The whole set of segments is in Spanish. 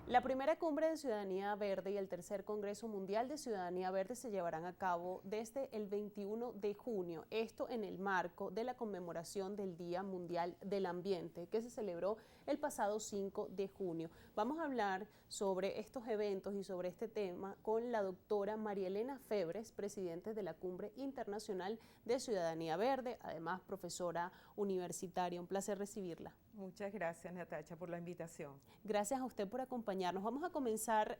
La primera cumbre de Ciudadanía Verde y el tercer Congreso Mundial de Ciudadanía Verde se llevarán a cabo desde el 21 de junio, esto en el marco de la conmemoración del Día Mundial del Ambiente, que se celebró el pasado 5 de junio. Vamos a hablar sobre estos eventos y sobre este tema con la doctora María Elena Febres, presidente de la Cumbre Internacional de Ciudadanía Verde, además profesora universitaria. Un placer recibirla. Muchas gracias, Natacha, por la invitación. Gracias a usted por acompañarnos. Vamos a comenzar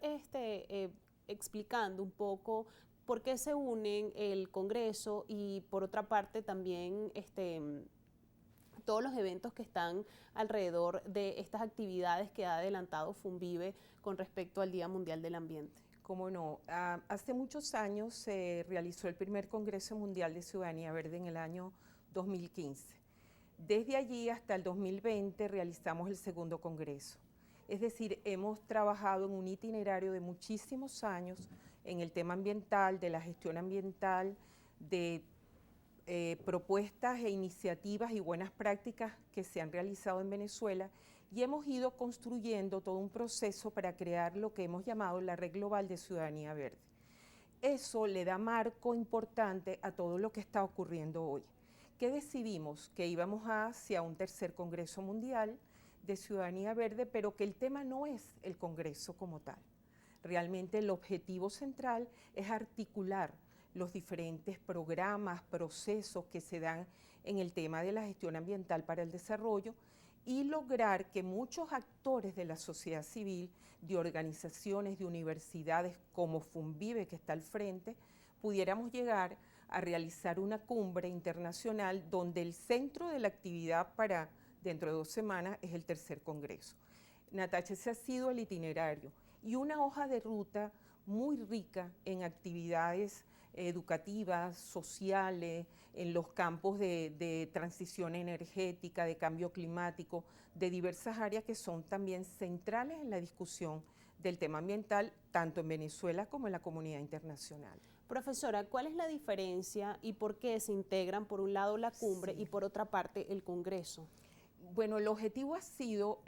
explicando un poco por qué se unen el Congreso y por otra parte también todos los eventos que están alrededor de estas actividades que ha adelantado Funvive con respecto al Día Mundial del Ambiente. Cómo no, hace muchos años se realizó el primer Congreso Mundial de Ciudadanía Verde en el año 2015. Desde allí hasta el 2020 realizamos el segundo congreso. Es decir, hemos trabajado en un itinerario de muchísimos años en el tema ambiental, de la gestión ambiental, de propuestas e iniciativas y buenas prácticas que se han realizado en Venezuela y hemos ido construyendo todo un proceso para crear lo que hemos llamado la Red Global de Ciudadanía Verde. Eso le da marco importante a todo lo que está ocurriendo hoy. ¿Qué decidimos? Que íbamos hacia un tercer Congreso Mundial de Ciudadanía Verde, pero que el tema no es el Congreso como tal. Realmente el objetivo central es articular los diferentes programas, procesos que se dan en el tema de la gestión ambiental para el desarrollo y lograr que muchos actores de la sociedad civil, de organizaciones, de universidades como Funvive, que está al frente, pudiéramos llegar a realizar una cumbre internacional donde el centro de la actividad para dentro de 2 semanas es el tercer congreso. Natacha, ese ha sido el itinerario y una hoja de ruta muy rica en actividades educativas, sociales, en los campos de transición energética, de cambio climático, de diversas áreas que son también centrales en la discusión del tema ambiental, tanto en Venezuela como en la comunidad internacional. Profesora, ¿cuál es la diferencia y por qué se integran por un lado la cumbre y por otra parte el Congreso? Bueno, el objetivo ha sido,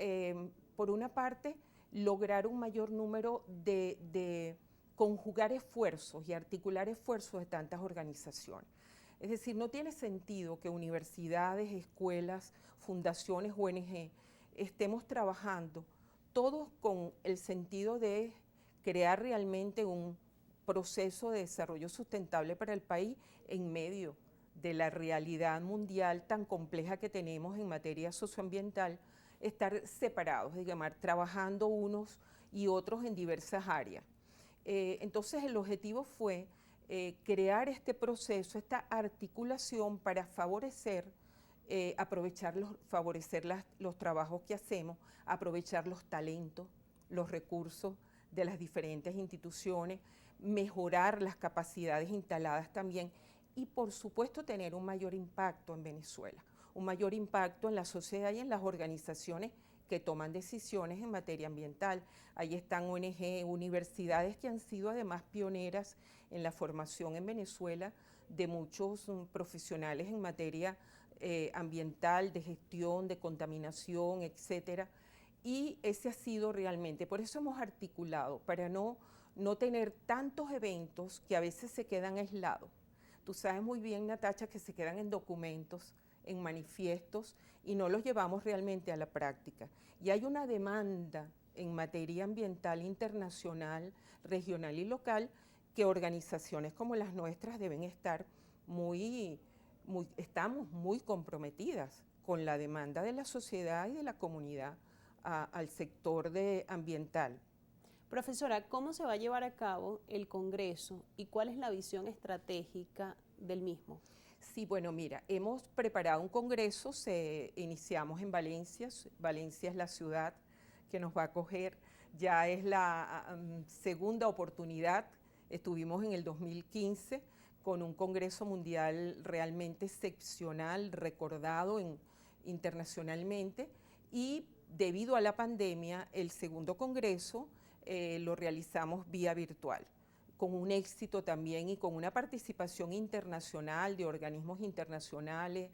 por una parte, lograr un mayor número de conjugar esfuerzos y articular esfuerzos de tantas organizaciones. Es decir, no tiene sentido que universidades, escuelas, fundaciones, ONG, estemos trabajando todos con el sentido de crear realmente un proceso de desarrollo sustentable para el país en medio de la realidad mundial tan compleja que tenemos en materia socioambiental, estar separados, digamos, trabajando unos y otros en diversas áreas. Entonces el objetivo fue crear este proceso, esta articulación para favorecer, favorecer los trabajos que hacemos, aprovechar los talentos, los recursos de las diferentes instituciones, mejorar las capacidades instaladas también y por supuesto tener un mayor impacto en Venezuela, un mayor impacto en la sociedad y en las organizaciones que toman decisiones en materia ambiental. Ahí están ONG, universidades que han sido además pioneras en la formación en Venezuela de muchos profesionales en materia ambiental, de gestión, de contaminación, etcétera. Y ese ha sido realmente, por eso hemos articulado, para no tener tantos eventos que a veces se quedan aislados. Tú sabes muy bien, Natacha, que se quedan en documentos, en manifiestos y no los llevamos realmente a la práctica. Y hay una demanda en materia ambiental internacional, regional y local que organizaciones como las nuestras deben estar estamos muy comprometidas con la demanda de la sociedad y de la comunidad al sector ambiental. Profesora, ¿cómo se va a llevar a cabo el Congreso y cuál es la visión estratégica del mismo? Sí, bueno, mira, hemos preparado un congreso, iniciamos en Valencia, Valencia es la ciudad que nos va a acoger, ya es la segunda oportunidad, estuvimos en el 2015 con un congreso mundial realmente excepcional, recordado internacionalmente y debido a la pandemia, el segundo congreso lo realizamos vía virtual, con un éxito también y con una participación internacional de organismos internacionales,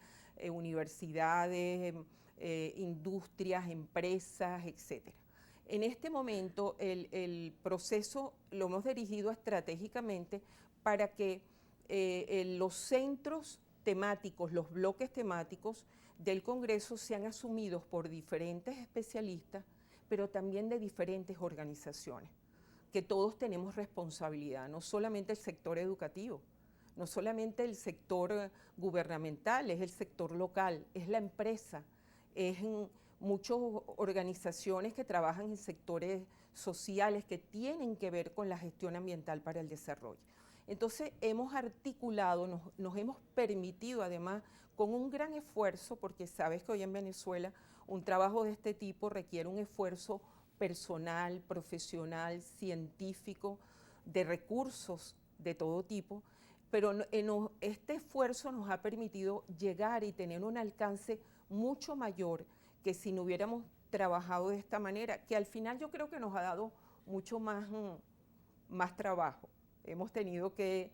universidades, industrias, empresas, etc. En este momento el proceso lo hemos dirigido estratégicamente para que los centros temáticos, los bloques temáticos del Congreso sean asumidos por diferentes especialistas, pero también de diferentes organizaciones, que todos tenemos responsabilidad, no solamente el sector educativo, no solamente el sector gubernamental, es el sector local, es la empresa, es muchas organizaciones que trabajan en sectores sociales que tienen que ver con la gestión ambiental para el desarrollo. Entonces hemos articulado, nos hemos permitido además con un gran esfuerzo, porque sabes que hoy en Venezuela un trabajo de este tipo requiere un esfuerzo personal, profesional, científico, de recursos de todo tipo, pero este esfuerzo nos ha permitido llegar y tener un alcance mucho mayor que si no hubiéramos trabajado de esta manera, que al final yo creo que nos ha dado mucho más trabajo. Hemos tenido que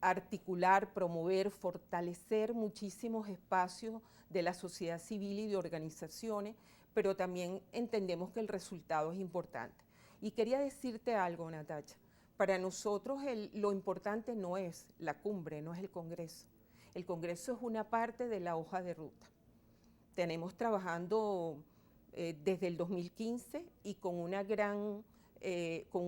articular, promover, fortalecer muchísimos espacios de la sociedad civil y de organizaciones, pero también entendemos que el resultado es importante. Y quería decirte algo, Natacha. Para nosotros lo importante no es la cumbre, no es el Congreso. El Congreso es una parte de la hoja de ruta. Tenemos trabajando desde el 2015 y con un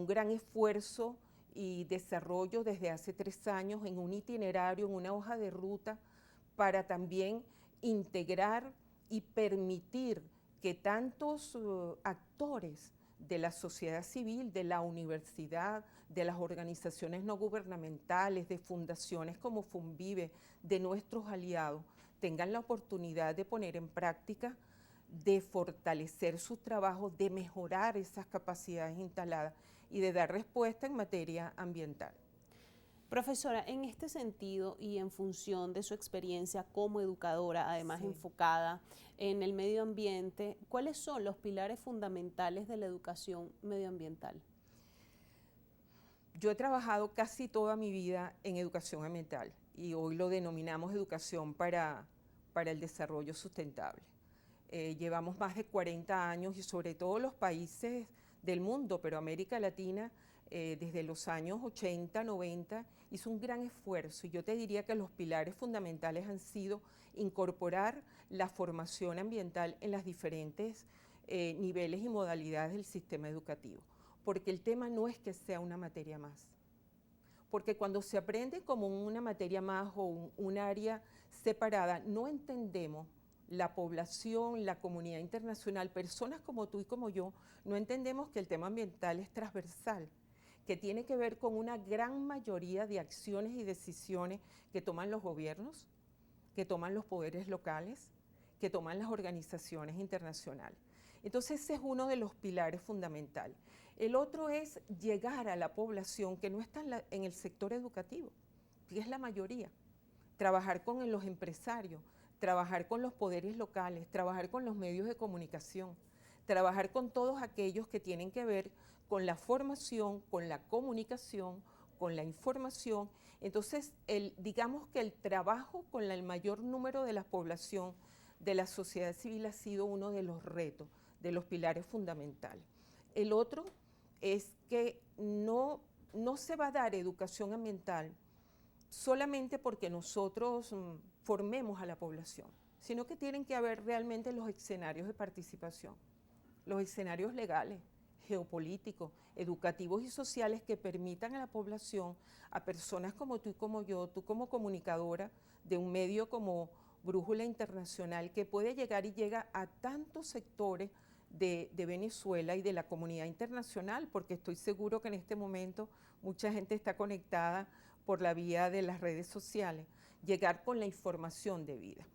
gran esfuerzo y desarrollo desde hace 3 años en un itinerario, en una hoja de ruta, para también integrar y permitir que tantos actores de la sociedad civil, de la universidad, de las organizaciones no gubernamentales, de fundaciones como FUNVIVE, de nuestros aliados, tengan la oportunidad de poner en práctica, de fortalecer sus trabajos, de mejorar esas capacidades instaladas y de dar respuesta en materia ambiental. Profesora, en este sentido y en función de su experiencia como educadora, además enfocada en el medio ambiente, ¿cuáles son los pilares fundamentales de la educación medioambiental? Yo he trabajado casi toda mi vida en educación ambiental y hoy lo denominamos educación para el desarrollo sustentable. Llevamos más de 40 años y sobre todo los países del mundo, pero América Latina desde los años 80, 90 hizo un gran esfuerzo y yo te diría que los pilares fundamentales han sido incorporar la formación ambiental en los diferentes niveles y modalidades del sistema educativo, porque el tema no es que sea una materia más, porque cuando se aprende como una materia más o un área separada, no entendemos la población, la comunidad internacional, personas como tú y como yo, no entendemos que el tema ambiental es transversal, que tiene que ver con una gran mayoría de acciones y decisiones que toman los gobiernos, que toman los poderes locales, que toman las organizaciones internacionales. Entonces ese es uno de los pilares fundamentales. El otro es llegar a la población que no está en el sector educativo, que es la mayoría. Trabajar con los empresarios, trabajar con los poderes locales, trabajar con los medios de comunicación, trabajar con todos aquellos que tienen que ver con la formación, con la comunicación, con la información. Entonces, digamos que el trabajo con el mayor número de la población de la sociedad civil ha sido uno de los retos, de los pilares fundamentales. El otro es que no se va a dar educación ambiental solamente porque nosotros formemos a la población, sino que tienen que haber realmente los escenarios de participación, los escenarios legales, geopolíticos, educativos y sociales que permitan a la población, a personas como tú y como yo, tú como comunicadora de un medio como Brújula Internacional, que puede llegar y llega a tantos sectores de Venezuela y de la comunidad internacional, porque estoy seguro que en este momento mucha gente está conectada por la vía de las redes sociales, llegar con la información debida.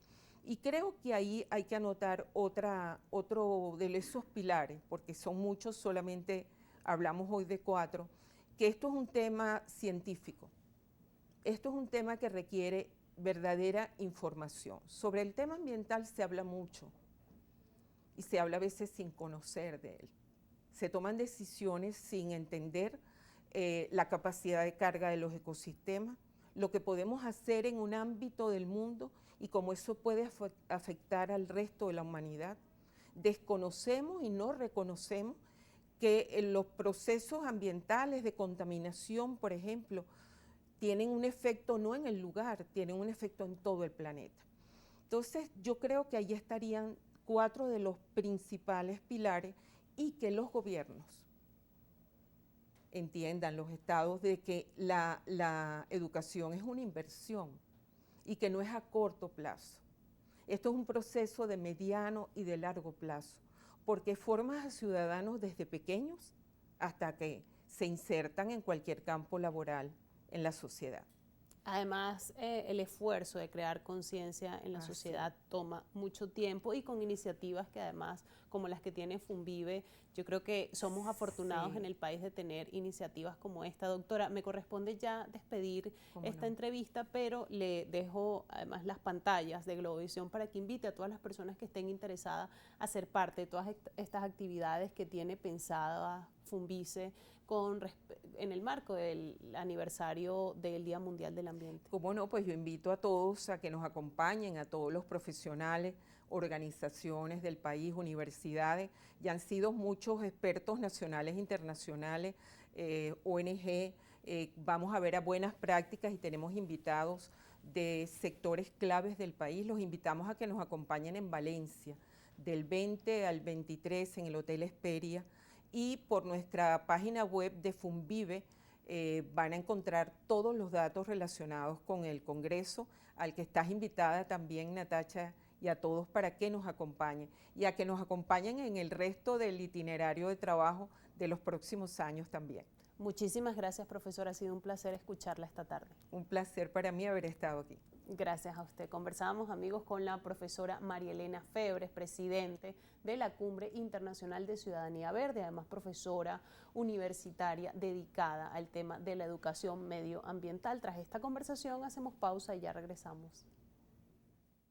Y creo que ahí hay que anotar otro de esos pilares, porque son muchos, solamente hablamos hoy de 4, que esto es un tema científico. Esto es un tema que requiere verdadera información. Sobre el tema ambiental se habla mucho y se habla a veces sin conocer de él. Se toman decisiones sin entender la capacidad de carga de los ecosistemas, lo que podemos hacer en un ámbito del mundo y cómo eso puede afectar al resto de la humanidad. desconocemos y no reconocemos que los procesos ambientales de contaminación, por ejemplo, tienen un efecto no en el lugar, tienen un efecto en todo el planeta. Entonces, yo creo que ahí estarían 4 de los principales pilares y que los gobiernos entiendan, los estados, de que la educación es una inversión y que no es a corto plazo. Esto es un proceso de mediano y de largo plazo, porque formas a ciudadanos desde pequeños hasta que se insertan en cualquier campo laboral en la sociedad. Además, el esfuerzo de crear conciencia en la sociedad toma mucho tiempo y con iniciativas que además, como las que tiene Funvive, yo creo que somos afortunados en el país de tener iniciativas como esta. Doctora, me corresponde ya despedir esta entrevista, pero le dejo además las pantallas de Globovisión para que invite a todas las personas que estén interesadas a ser parte de todas estas actividades que tiene pensada Funvice en el marco del aniversario del Día Mundial del Ambiente. Cómo no, pues yo invito a todos a que nos acompañen, a todos los profesionales, organizaciones del país, universidades, y han sido muchos expertos nacionales e internacionales, ONG, vamos a ver a buenas prácticas y tenemos invitados de sectores claves del país. Los invitamos a que nos acompañen en Valencia, del 20 al 23 en el Hotel Hesperia, y por nuestra página web de Funvive van a encontrar todos los datos relacionados con el Congreso, al que estás invitada también, Natacha, y a todos para que nos acompañen, y a que nos acompañen en el resto del itinerario de trabajo de los próximos años también. Muchísimas gracias, profesora. Ha sido un placer escucharla esta tarde. Un placer para mí haber estado aquí. Gracias a usted. Conversábamos, amigos, con la profesora María Elena Febres, presidente de la Cumbre Internacional de Ciudadanía Verde, además profesora universitaria dedicada al tema de la educación medioambiental. Tras esta conversación hacemos pausa y ya regresamos.